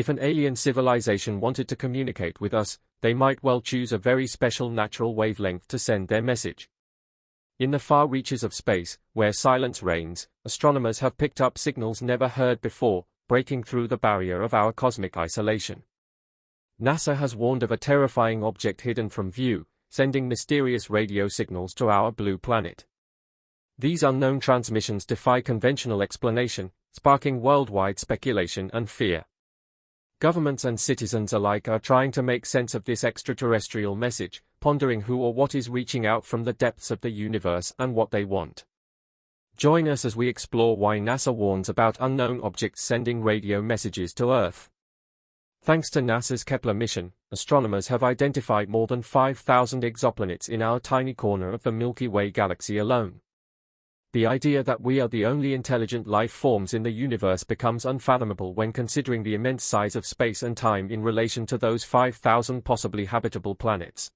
If an alien civilization wanted to communicate with us, they might well choose a very special natural wavelength to send their message. In the far reaches of space, where silence reigns, astronomers have picked up signals never heard before, breaking through the barrier of our cosmic isolation. NASA has warned of a terrifying object hidden from view, sending mysterious radio signals to our blue planet. These unknown transmissions defy conventional explanation, sparking worldwide speculation and fear. Governments and citizens alike are trying to make sense of this extraterrestrial message, pondering who or what is reaching out from the depths of the universe and what they want. Join us as we explore why NASA warns about unknown objects sending radio messages to Earth. Thanks to NASA's Kepler mission, astronomers have identified more than 5,000 exoplanets in our tiny corner of the Milky Way galaxy alone. The idea that we are the only intelligent life forms in the universe becomes unfathomable when considering the immense size of space and time in relation to those 5,000 possibly habitable planets.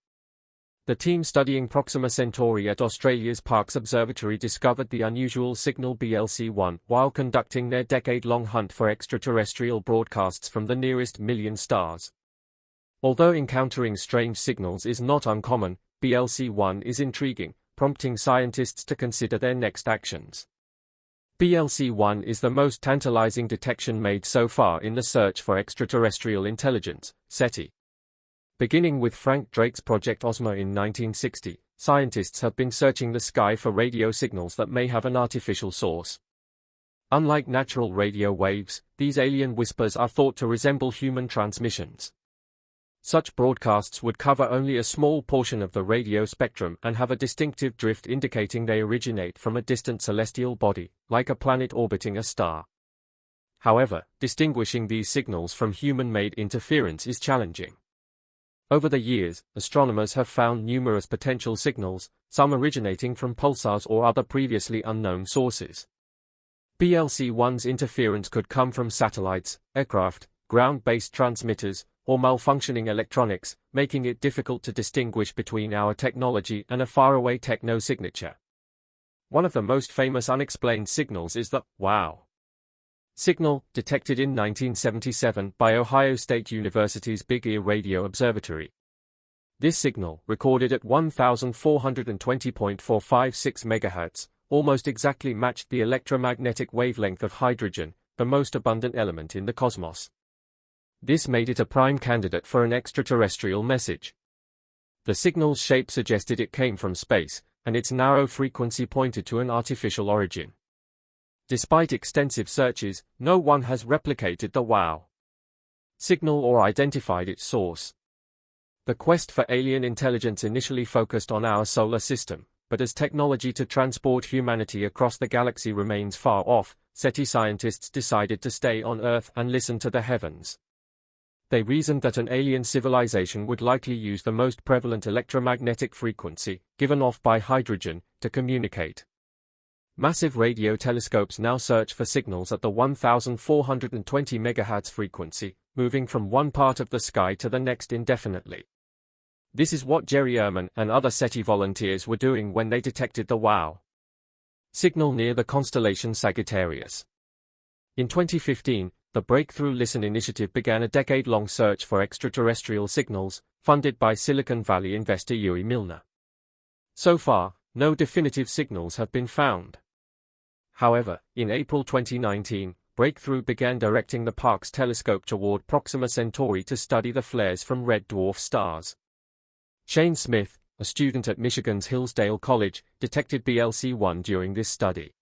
The team studying Proxima Centauri at Australia's Parkes Observatory discovered the unusual signal BLC-1 while conducting their decade-long hunt for extraterrestrial broadcasts from the nearest million stars. Although encountering strange signals is not uncommon, BLC-1 is intriguing, prompting scientists to consider their next actions. BLC-1 is the most tantalizing detection made so far in the search for extraterrestrial intelligence, SETI. Beginning with Frank Drake's Project Ozma in 1960, scientists have been searching the sky for radio signals that may have an artificial source. Unlike natural radio waves, these alien whispers are thought to resemble human transmissions. Such broadcasts would cover only a small portion of the radio spectrum and have a distinctive drift indicating they originate from a distant celestial body, like a planet orbiting a star. However, distinguishing these signals from human-made interference is challenging. Over the years, astronomers have found numerous potential signals, some originating from pulsars or other previously unknown sources. BLC-1's interference could come from satellites, aircraft, ground-based transmitters, or malfunctioning electronics, making it difficult to distinguish between our technology and a faraway techno signature. One of the most famous unexplained signals is the "wow" signal, detected in 1977 by Ohio State University's Big Ear Radio Observatory. This signal, recorded at 1420.456 MHz, almost exactly matched the electromagnetic wavelength of hydrogen, the most abundant element in the cosmos. This made it a prime candidate for an extraterrestrial message. The signal's shape suggested it came from space, and its narrow frequency pointed to an artificial origin. Despite extensive searches, no one has replicated the "wow" signal or identified its source. The quest for alien intelligence initially focused on our solar system, but as technology to transport humanity across the galaxy remains far off, SETI scientists decided to stay on Earth and listen to the heavens. They reasoned that an alien civilization would likely use the most prevalent electromagnetic frequency, given off by hydrogen, to communicate. Massive radio telescopes now search for signals at the 1420 MHz frequency, moving from one part of the sky to the next indefinitely. This is what Jerry Ehrman and other SETI volunteers were doing when they detected the "wow" signal near the constellation Sagittarius. In 2015, the Breakthrough Listen initiative began a decade-long search for extraterrestrial signals, funded by Silicon Valley investor Yuri Milner. So far, no definitive signals have been found. However, in April 2019, Breakthrough began directing the Parkes telescope toward Proxima Centauri to study the flares from red dwarf stars. Shane Smith, a student at Michigan's Hillsdale College, detected BLC-1 during this study.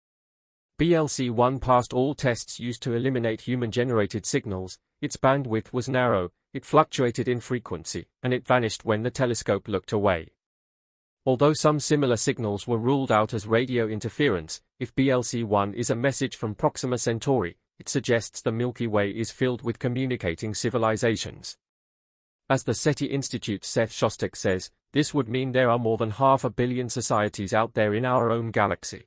BLC-1 passed all tests used to eliminate human-generated signals. Its bandwidth was narrow, it fluctuated in frequency, and it vanished when the telescope looked away. Although some similar signals were ruled out as radio interference, if BLC-1 is a message from Proxima Centauri, it suggests the Milky Way is filled with communicating civilizations. As the SETI Institute's Seth Shostak says, this would mean there are more than 500 million societies out there in our own galaxy.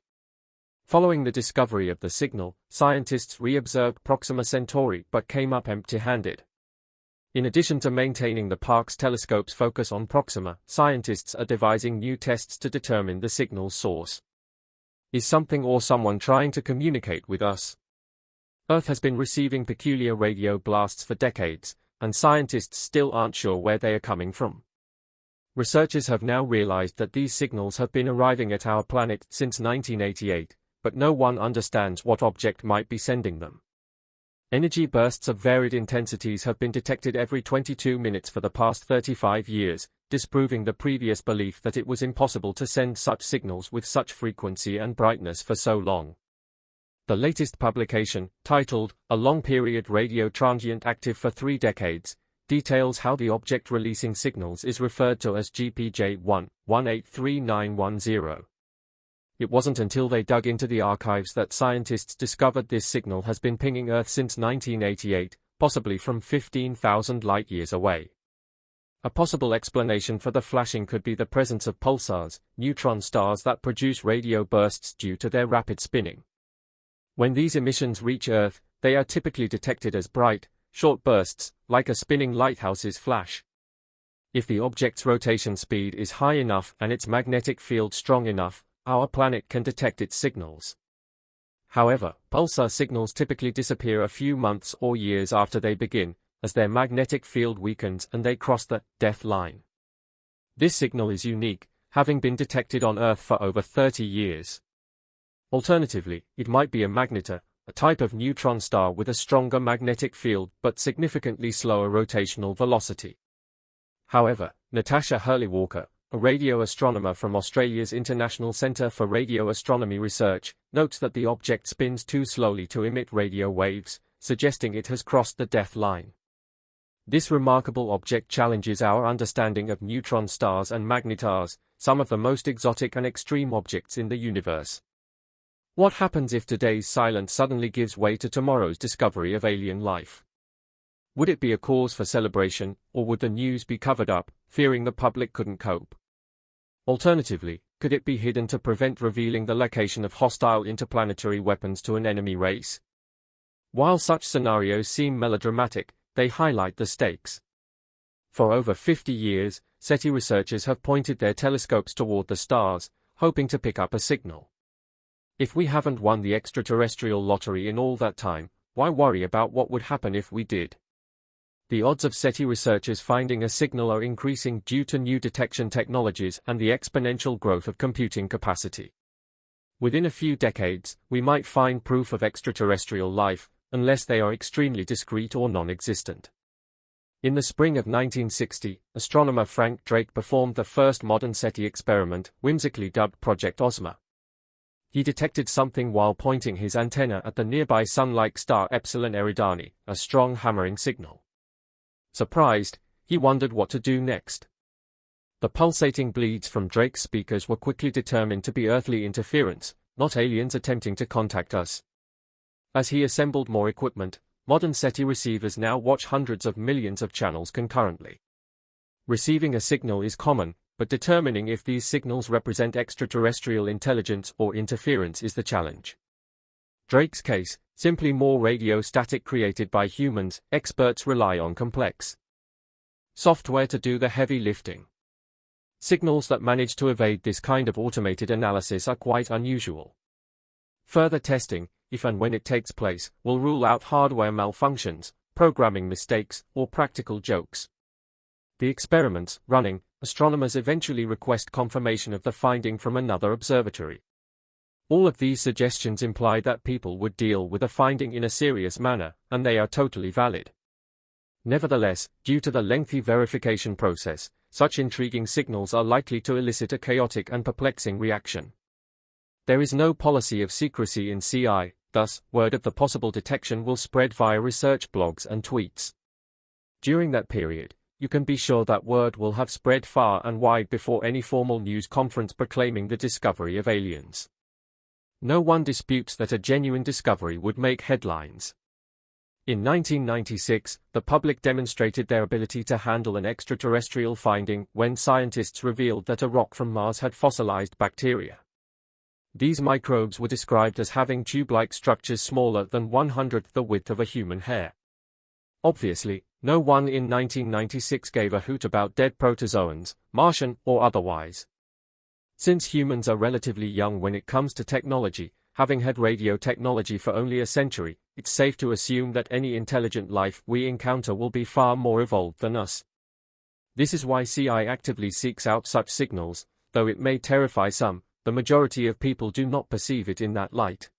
Following the discovery of the signal, scientists re-observed Proxima Centauri but came up empty-handed. In addition to maintaining the Parkes telescope's focus on Proxima, scientists are devising new tests to determine the signal's source. Is something or someone trying to communicate with us? Earth has been receiving peculiar radio blasts for decades, and scientists still aren't sure where they are coming from. Researchers have now realized that these signals have been arriving at our planet since 1988, but no one understands what object might be sending them. Energy bursts of varied intensities have been detected every 22 minutes for the past 35 years, disproving the previous belief that it was impossible to send such signals with such frequency and brightness for so long. The latest publication, titled, "A Long-Period Radio Transient Active for 3 Decades," details how the object releasing signals is referred to as GPJ1, 183910. It wasn't until they dug into the archives that scientists discovered this signal has been pinging Earth since 1988, possibly from 15,000 light-years away. A possible explanation for the flashing could be the presence of pulsars, neutron stars that produce radio bursts due to their rapid spinning. When these emissions reach Earth, they are typically detected as bright, short bursts, like a spinning lighthouse's flash. If the object's rotation speed is high enough and its magnetic field strong enough, our planet can detect its signals. However, pulsar signals typically disappear a few months or years after they begin, as their magnetic field weakens and they cross the death line. This signal is unique, having been detected on Earth for over 30 years. Alternatively, it might be a magnetar, a type of neutron star with a stronger magnetic field but significantly slower rotational velocity. However, Natasha Hurley-Walker, a radio astronomer from Australia's International Centre for Radio Astronomy Research, notes that the object spins too slowly to emit radio waves, suggesting it has crossed the death line. This remarkable object challenges our understanding of neutron stars and magnetars, some of the most exotic and extreme objects in the universe. What happens if today's silence suddenly gives way to tomorrow's discovery of alien life? Would it be a cause for celebration, or would the news be covered up, fearing the public couldn't cope? Alternatively, could it be hidden to prevent revealing the location of hostile interplanetary weapons to an enemy race? While such scenarios seem melodramatic, they highlight the stakes. For over 50 years, SETI researchers have pointed their telescopes toward the stars, hoping to pick up a signal. If we haven't won the extraterrestrial lottery in all that time, why worry about what would happen if we did? The odds of SETI researchers finding a signal are increasing due to new detection technologies and the exponential growth of computing capacity. Within a few decades, we might find proof of extraterrestrial life, unless they are extremely discrete or non-existent. In the spring of 1960, astronomer Frank Drake performed the first modern SETI experiment, whimsically dubbed Project Ozma. He detected something while pointing his antenna at the nearby sun-like star Epsilon Eridani, a strong hammering signal. Surprised, he wondered what to do next. The pulsating bleeds from Drake's speakers were quickly determined to be earthly interference, not aliens attempting to contact us. As he assembled more equipment, modern SETI receivers now watch hundreds of millions of channels concurrently. Receiving a signal is common, but determining if these signals represent extraterrestrial intelligence or interference is the challenge. Drake's case, simply more radio static created by humans. Experts rely on complex software to do the heavy lifting. Signals that manage to evade this kind of automated analysis are quite unusual. Further testing, if and when it takes place, will rule out hardware malfunctions, programming mistakes, or practical jokes. The experiments running, astronomers eventually request confirmation of the finding from another observatory. All of these suggestions imply that people would deal with a finding in a serious manner, and they are totally valid. Nevertheless, due to the lengthy verification process, such intriguing signals are likely to elicit a chaotic and perplexing reaction. There is no policy of secrecy in CI, thus, word of the possible detection will spread via research blogs and tweets. During that period, you can be sure that word will have spread far and wide before any formal news conference proclaiming the discovery of aliens. No one disputes that a genuine discovery would make headlines. In 1996, the public demonstrated their ability to handle an extraterrestrial finding when scientists revealed that a rock from Mars had fossilized bacteria. These microbes were described as having tube-like structures smaller than 1/100th the width of a human hair. Obviously, no one in 1996 gave a hoot about dead protozoans, Martian or otherwise. Since humans are relatively young when it comes to technology, having had radio technology for only a century, it's safe to assume that any intelligent life we encounter will be far more evolved than us. This is why CI actively seeks out such signals. Though it may terrify some, the majority of people do not perceive it in that light.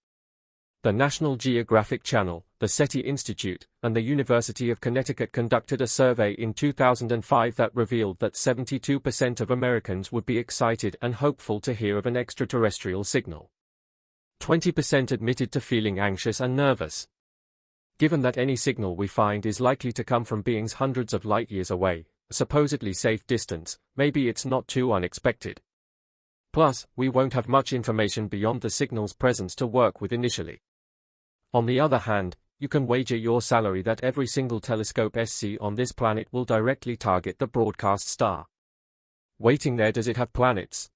The National Geographic Channel, the SETI Institute, and the University of Connecticut conducted a survey in 2005 that revealed that 72% of Americans would be excited and hopeful to hear of an extraterrestrial signal. 20% admitted to feeling anxious and nervous. Given that any signal we find is likely to come from beings hundreds of light years away, a supposedly safe distance, maybe it's not too unexpected. Plus, we won't have much information beyond the signal's presence to work with initially. On the other hand, you can wager your salary that every single telescope SC on this planet will directly target the broadcast star. Waiting there, does it have planets?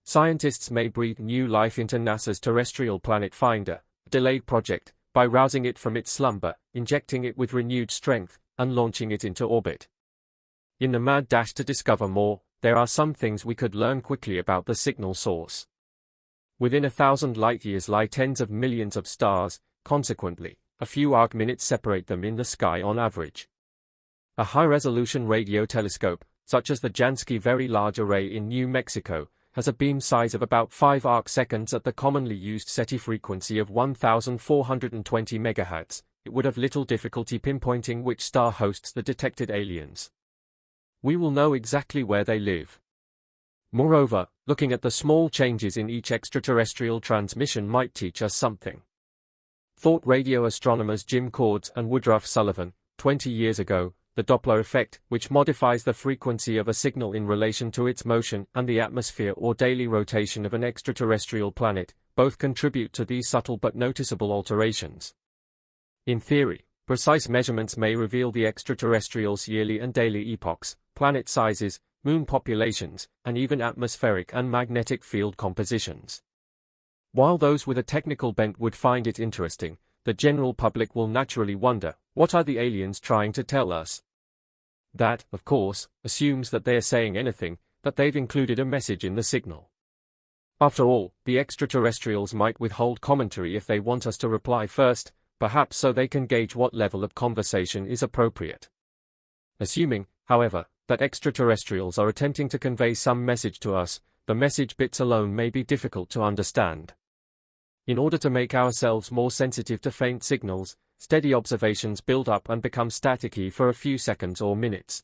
Scientists may breathe new life into NASA's terrestrial planet finder, a delayed project, by rousing it from its slumber, injecting it with renewed strength, and launching it into orbit. In the mad dash to discover more, there are some things we could learn quickly about the signal source. Within 1,000 light-years lie tens of millions of stars, consequently, a few arc-minutes separate them in the sky on average. A high-resolution radio telescope, such as the Jansky Very Large Array in New Mexico, has a beam size of about 5 arc-seconds at the commonly used SETI frequency of 1,420 MHz. It would have little difficulty pinpointing which star hosts the detected aliens. We will know exactly where they live. Moreover, looking at the small changes in each extraterrestrial transmission might teach us something. Thought radio astronomers Jim Cordes and Woodruff Sullivan, 20 years ago, the Doppler effect, which modifies the frequency of a signal in relation to its motion and the atmosphere or daily rotation of an extraterrestrial planet, both contribute to these subtle but noticeable alterations. In theory, precise measurements may reveal the extraterrestrials' yearly and daily epochs, planet sizes, moon populations, and even atmospheric and magnetic field compositions. While those with a technical bent would find it interesting, the general public will naturally wonder, what are the aliens trying to tell us? That, of course, assumes that they're saying anything, that they've included a message in the signal. After all, the extraterrestrials might withhold commentary if they want us to reply first, perhaps so they can gauge what level of conversation is appropriate. Assuming, however, that extraterrestrials are attempting to convey some message to us, the message bits alone may be difficult to understand. In order to make ourselves more sensitive to faint signals, steady observations build up and become staticky for a few seconds or minutes.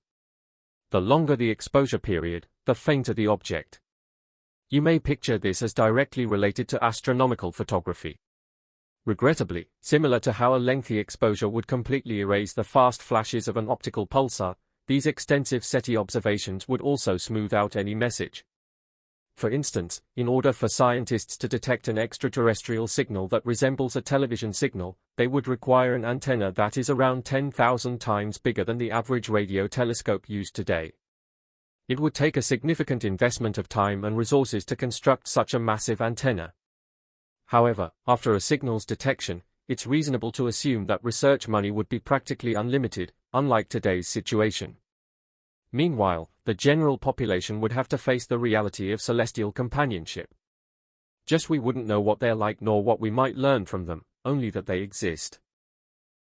The longer the exposure period, the fainter the object. You may picture this as directly related to astronomical photography. Regrettably, similar to how a lengthy exposure would completely erase the fast flashes of an optical pulsar, these extensive SETI observations would also smooth out any message. For instance, in order for scientists to detect an extraterrestrial signal that resembles a television signal, they would require an antenna that is around 10,000 times bigger than the average radio telescope used today. It would take a significant investment of time and resources to construct such a massive antenna. However, after a signal's detection, it's reasonable to assume that research money would be practically unlimited, unlike today's situation. Meanwhile, the general population would have to face the reality of celestial companionship. Just we wouldn't know what they're like nor what we might learn from them, only that they exist.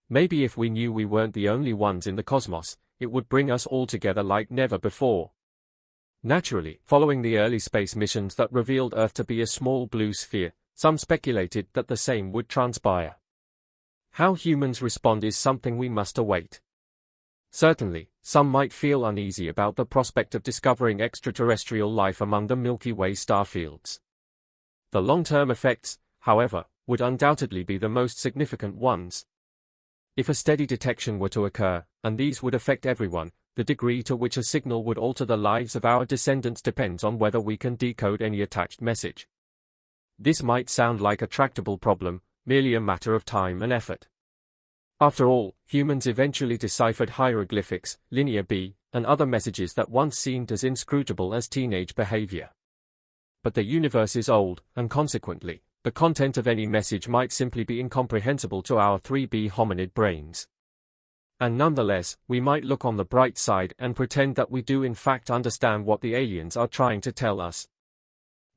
Maybe if we knew we weren't the only ones in the cosmos, it would bring us all together like never before. Naturally, following the early space missions that revealed Earth to be a small blue sphere, some speculated that the same would transpire. How humans respond is something we must await. Certainly, some might feel uneasy about the prospect of discovering extraterrestrial life among the Milky Way starfields. The long-term effects, however, would undoubtedly be the most significant ones. If a steady detection were to occur, and these would affect everyone, the degree to which a signal would alter the lives of our descendants depends on whether we can decode any attached message. This might sound like a tractable problem, merely a matter of time and effort. After all, humans eventually deciphered hieroglyphics, linear B, and other messages that once seemed as inscrutable as teenage behavior. But the universe is old, and consequently, the content of any message might simply be incomprehensible to our 3B hominid brains. And nonetheless, we might look on the bright side and pretend that we do in fact understand what the aliens are trying to tell us.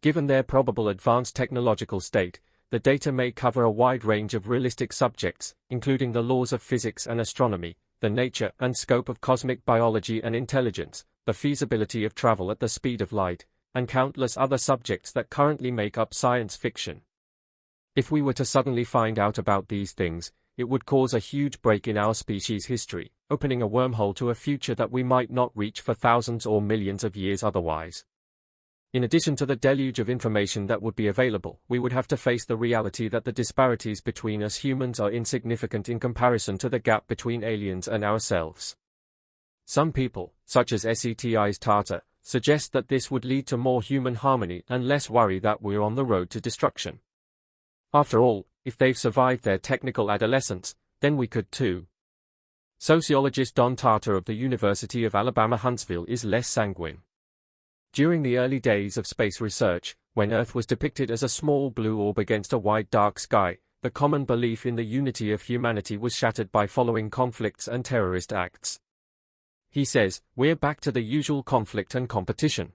Given their probable advanced technological state, the data may cover a wide range of realistic subjects, including the laws of physics and astronomy, the nature and scope of cosmic biology and intelligence, the feasibility of travel at the speed of light, and countless other subjects that currently make up science fiction. If we were to suddenly find out about these things, it would cause a huge break in our species' history, opening a wormhole to a future that we might not reach for thousands or millions of years otherwise. In addition to the deluge of information that would be available, we would have to face the reality that the disparities between us humans are insignificant in comparison to the gap between aliens and ourselves. Some people, such as SETI's Tata, suggest that this would lead to more human harmony and less worry that we're on the road to destruction. After all, if they've survived their technical adolescence, then we could too. Sociologist Don Tata of the University of Alabama Huntsville is less sanguine. During the early days of space research, when Earth was depicted as a small blue orb against a wide dark sky, the common belief in the unity of humanity was shattered by following conflicts and terrorist acts. He says, "We're back to the usual conflict and competition.